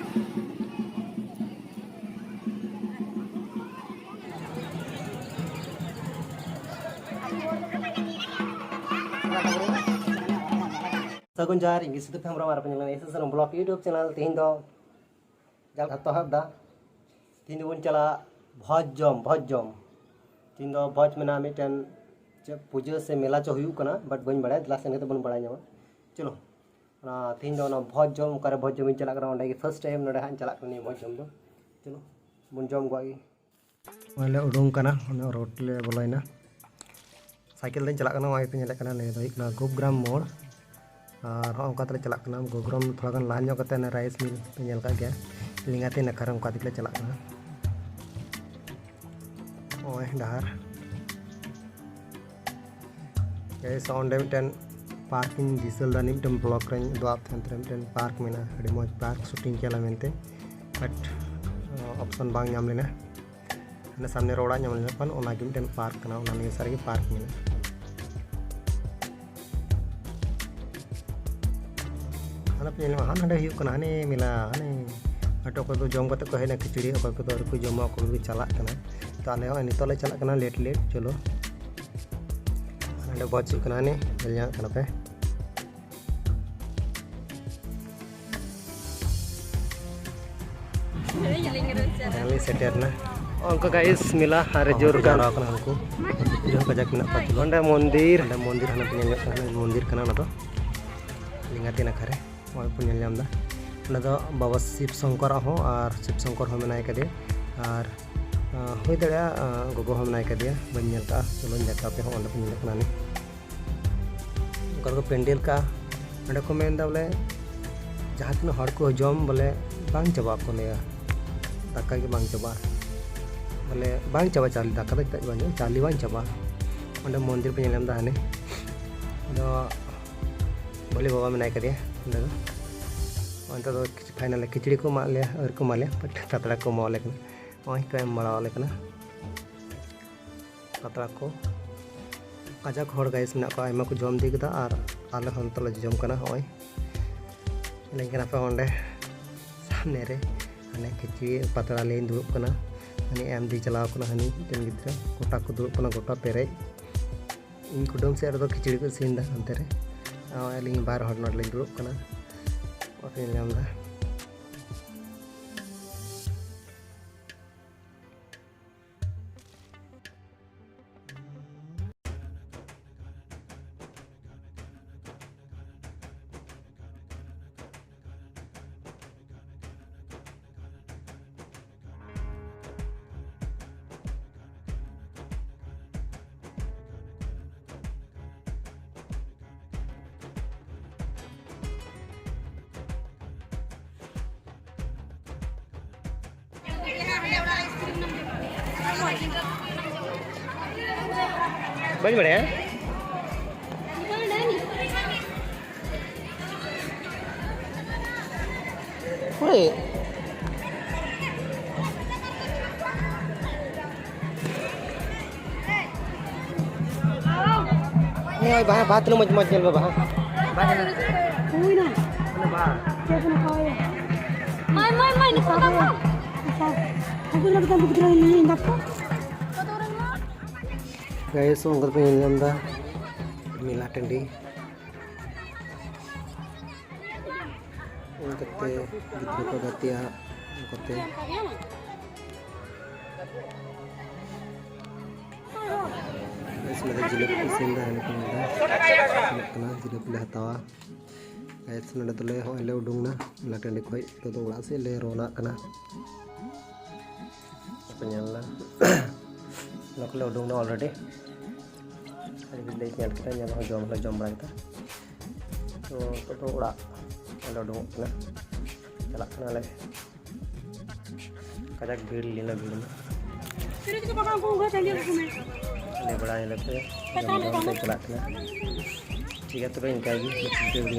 सगुन jar English तो फेमरा मार पेन एस ब्लॉग यूट्यूब चैनल तीन दो जल हतो हबदा तीन बन चला भोज जम तीन दो भोज में मिटन पूजा से मेला चो हुई कना बट बन बड़ा दिला से बन बड़ा नामा चलो तीन दो भोज जम करे भोज जम चला कर फर्स्ट टाइम नोडे हाँ चला भोज जम दो चलो बन जम गए ले उडूंग कना रोड ले बोलना साइकिल दिन चला वाई पे नेले गोपग्राम मोड़ और हाँ चला गोग्राम थोड़ा गान लाइन जोते राइस मिल पे नेल का गया लिंगाते नखर उनका दिखले चला ओए डहार जैसे ऑन मिटन पार्किंग दिसल दानी मिटन ब्लॉक रे दोआब थे मिटन पार्क में अड़ी मज पार्क शूटिंग केला मेनते बट ऑप्शन बांग नाम लेना हने सामने रोड़ा नाम लेना पन ओना के मिटन पार्क कना ओना ने सारे पार्क में हाना पे हाँ ना होना हने मिला हने अटो को जम करते को हेना खिचड़ी को को जमा को चला तो आले नितो ले चला लेट चलो ना बच ने पे सेटेरना उनको गाइस मिला अरे जोर गाना उनको जो कजाक में पाचल मंदिर मंदिर हाना पे मंदिर कना ना तो लिंगाती नखरे और पे ना बाबा शिव शंकर हो और शिव शंकर हो मनाए कदे और हुई दाड़ा गोगो हो मनाए कदे बन चलो जाता पे हो पे को पेंडल का अंडे को मेन बोले जहाँ तीन हर को जम बोले बांग चाबा को लिया दाका के बांग चाबा बोले बांग चाबा चाली दाका दे चाली बांग चाबा अंडे मंदिर पे नेलम हाने बोले बाबा मनाए कदे अंडे अंत फाइनल खिचड़ी को मा लिया और को मा लिया पतड़ा को माले वहीं को एम बड़ा वाले पतड़ा को कजाक हर गाइस में को आयमा को जम दी कदा और आले हन तले जम कना होय लेकिन पे ओंडे सामने रे हने खिचड़ी पतड़ा ले दुरुब कना हनी एम दी चलाव कना हनी तेन गिद्रा गोटा को दुरुब कना गोटा पेरे इन कुडम से रो खिचड़ी को सीन दा अंते रे आलिंग बार हर नड ले दुरुब कना ओके लेमदा बड़ी बड़े हैं बाहर बात लो मज मज चल बाहर कोई ना बाहर क्या खाओ माय निकाल aku लगता है बिगड़ नहीं है आपको गाइस उंगर पे निलमदा मिला टंडी उनकते गिद्र को गतिया उनकते इसमें जिलेबी सिंदा है निकलना जिलेबी ले हतावा गाइस नडे तो ले हो ले उडुंगना मिला टंडी खोई तो उड़ा से ले रोना कना penyala nak le udung na already hari bile nyal kita nyal jom bra kita to ura le udung na chala kana le kajak bhir lila bhir na फिर तो पका को चलिए घूमे ले बड़ा ले पे चला kana ठीक है तो इनका भी